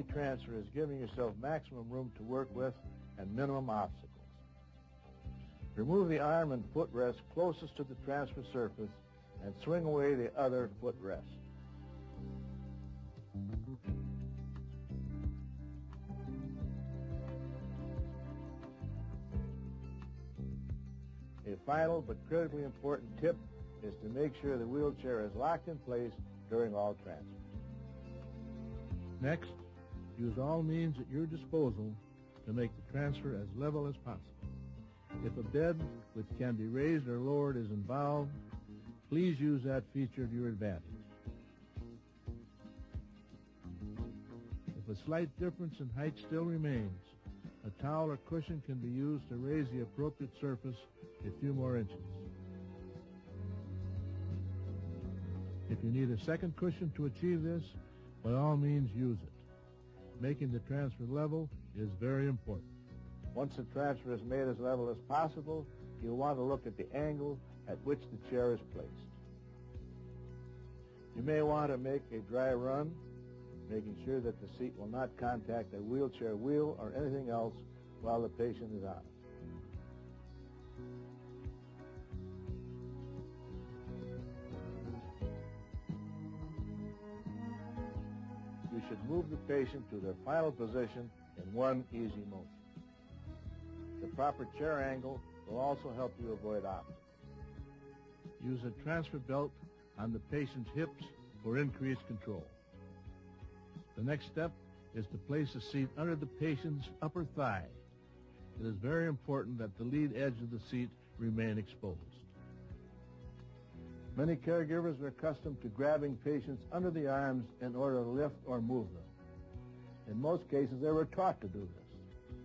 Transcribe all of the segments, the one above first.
Transfer is giving yourself maximum room to work with and minimum obstacles. Remove the arm and foot rest closest to the transfer surface and swing away the other foot rest. A final but critically important tip is to make sure the wheelchair is locked in place during all transfers. Next, use all means at your disposal to make the transfer as level as possible. If a bed which can be raised or lowered is involved, please use that feature to your advantage. If a slight difference in height still remains, a towel or cushion can be used to raise the appropriate surface a few more inches. If you need a second cushion to achieve this, by all means use it. Making the transfer level is very important. Once the transfer is made as level as possible, you'll want to look at the angle at which the chair is placed. You may want to make a dry run, making sure that the seat will not contact a wheelchair wheel or anything else while the patient is on it. You should move the patient to their final position in one easy motion. The proper chair angle will also help you avoid obstacles. Use a transfer belt on the patient's hips for increased control. The next step is to place the seat under the patient's upper thigh. It is very important that the lead edge of the seat remain exposed. Many caregivers are accustomed to grabbing patients under the arms in order to lift or move them. In most cases, they were taught to do this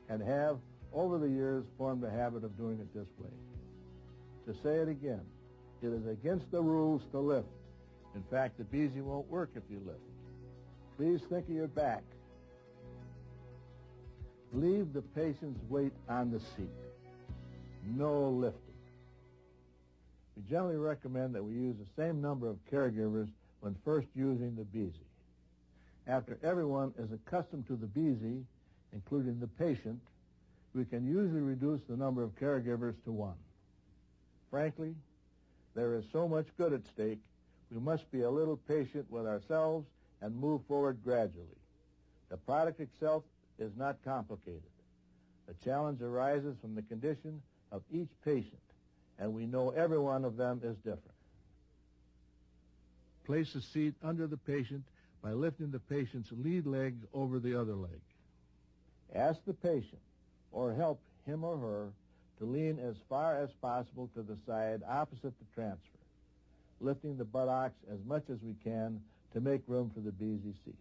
and have, over the years, formed a habit of doing it this way. To say it again, it is against the rules to lift. In fact, the beasy won't work if you lift. Please think of your back. Leave the patient's weight on the seat. No lifting. We generally recommend that we use the same number of caregivers when first using the beasy. After everyone is accustomed to the beasy, including the patient, we can usually reduce the number of caregivers to one. Frankly, there is so much good at stake, we must be a little patient with ourselves and move forward gradually. The product itself is not complicated. The challenge arises from the condition of each patient, and we know every one of them is different. Place the seat under the patient by lifting the patient's lead leg over the other leg. Ask the patient, or help him or her, to lean as far as possible to the side opposite the transfer, lifting the buttocks as much as we can to make room for the beasy seat,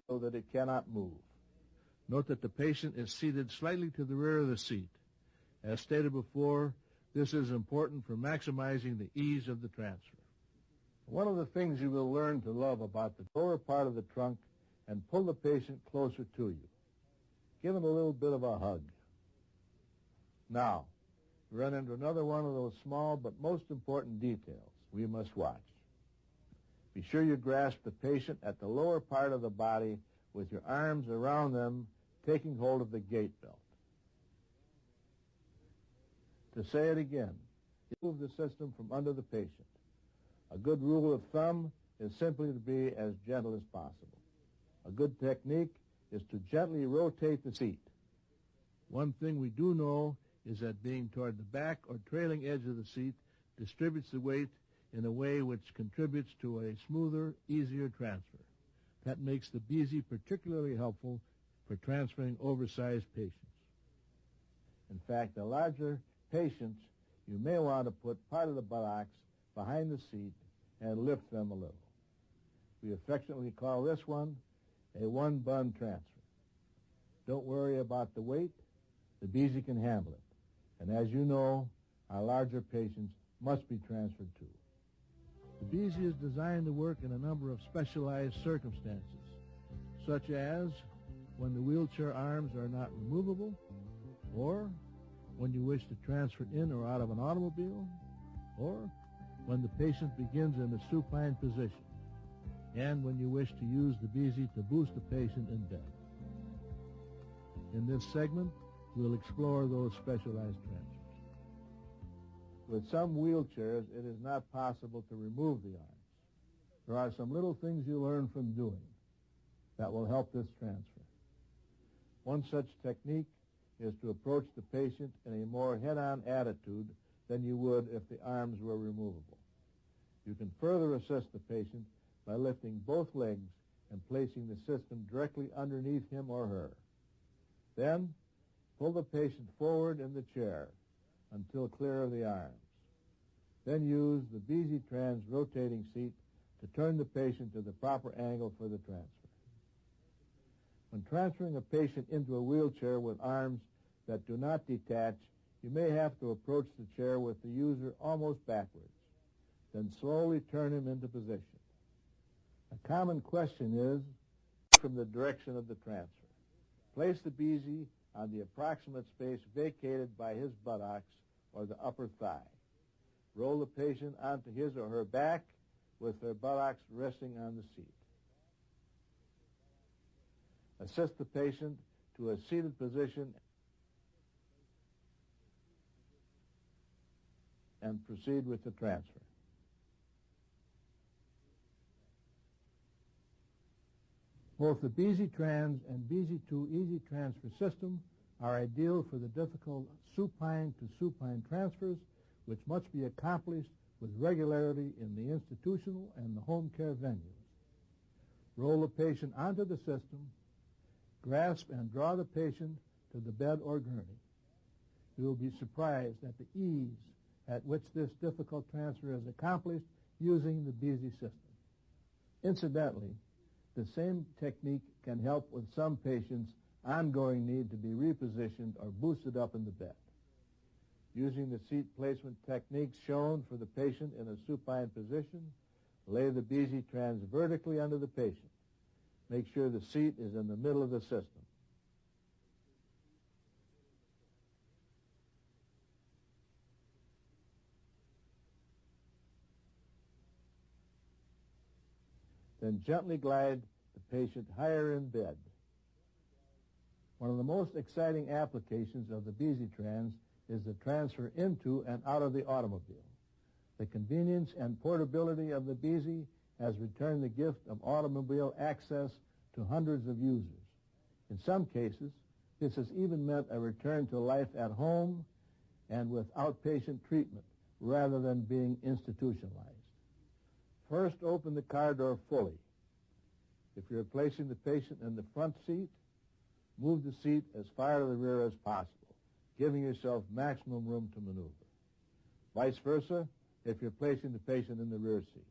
so that it cannot move. Note that the patient is seated slightly to the rear of the seat. As stated before, this is important for maximizing the ease of the transfer. One of the things you will learn to love about the lower part of the trunk and pull the patient closer to you. Give him a little bit of a hug. Now, we run into another one of those small but most important details we must watch. Be sure you grasp the patient at the lower part of the body with your arms around them, taking hold of the gait belt. To say it again, remove the system from under the patient. A good rule of thumb is simply to be as gentle as possible. A good technique is to gently rotate the seat. One thing we do know is that being toward the back or trailing edge of the seat distributes the weight in a way which contributes to a smoother, easier transfer. That makes the beasy particularly helpful for transferring oversized patients. In fact, the larger patients, you may want to put part of the buttocks behind the seat and lift them a little. We affectionately call this one a one-bun transfer. Don't worry about the weight. The beasy can handle it. And as you know, our larger patients must be transferred too. The beasy is designed to work in a number of specialized circumstances, such as when the wheelchair arms are not removable, or when you wish to transfer in or out of an automobile, or when the patient begins in a supine position. and when you wish to use the Beasy to boost the patient in bed. In this segment, we'll explore those specialized transfers. With some wheelchairs, it is not possible to remove the arms. There are some little things you learn from doing that will help this transfer. One such technique is to approach the patient in a more head-on attitude than you would if the arms were removable. You can further assist the patient by lifting both legs and placing the system directly underneath him or her. Then, pull the patient forward in the chair until clear of the arms. Then use the beasytrans rotating seat to turn the patient to the proper angle for the transfer. When transferring a patient into a wheelchair with arms that do not detach, you may have to approach the chair with the user almost backwards, then slowly turn him into position. A common question is from the direction of the transfer. Place the Beasy on the approximate space vacated by his buttocks or the upper thigh. Roll the patient onto his or her back with their buttocks resting on the seat. Assist the patient to a seated position and proceed with the transfer. Both the beasytrans and Beasy2 Easy Transfer system are ideal for the difficult supine to supine transfers, which must be accomplished with regularity in the institutional and the home care venues. Roll the patient onto the system, grasp and draw the patient to the bed or gurney. You will be surprised at the ease at which this difficult transfer is accomplished using the Beasy system. Incidentally, the same technique can help with some patients' ongoing need to be repositioned or boosted up in the bed. Using the seat placement techniques shown for the patient in a supine position, lay the beasytrans vertically under the patient. Make sure the seat is in the middle of the system. Then gently glide the patient higher in bed. One of the most exciting applications of the beasytrans is the transfer into and out of the automobile. The convenience and portability of the Beasy has returned the gift of automobile access to hundreds of users. In some cases, this has even meant a return to life at home and with outpatient treatment rather than being institutionalized. First, open the car door fully. If you're placing the patient in the front seat, move the seat as far to the rear as possible, giving yourself maximum room to maneuver. Vice versa, if you're placing the patient in the rear seat.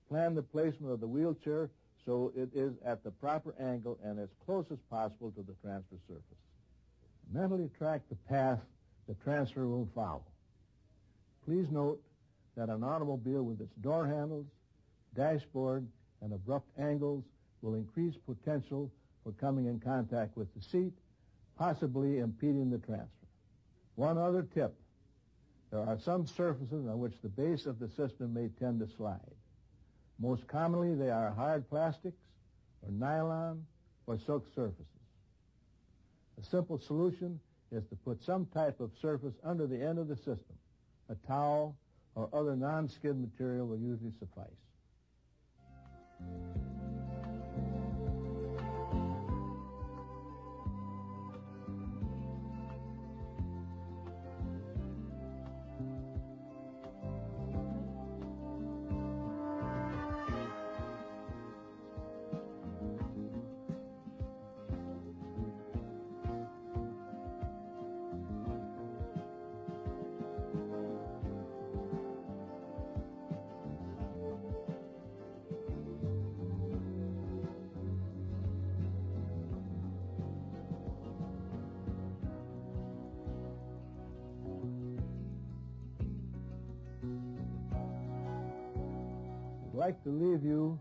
Plan the placement of the wheelchair so it is at the proper angle and as close as possible to the transfer surface. Mentally track the path the transfer will follow. Please note that an automobile with its door handles, dashboard, and abrupt angles will increase potential for coming in contact with the seat, possibly impeding the transfer. One other tip: there are some surfaces on which the base of the system may tend to slide. Most commonly, they are hard plastics, or nylon, or silk surfaces. A simple solution is to put some type of surface under the end of the system. A towel or other non-skid material will usually suffice. I'd like to leave you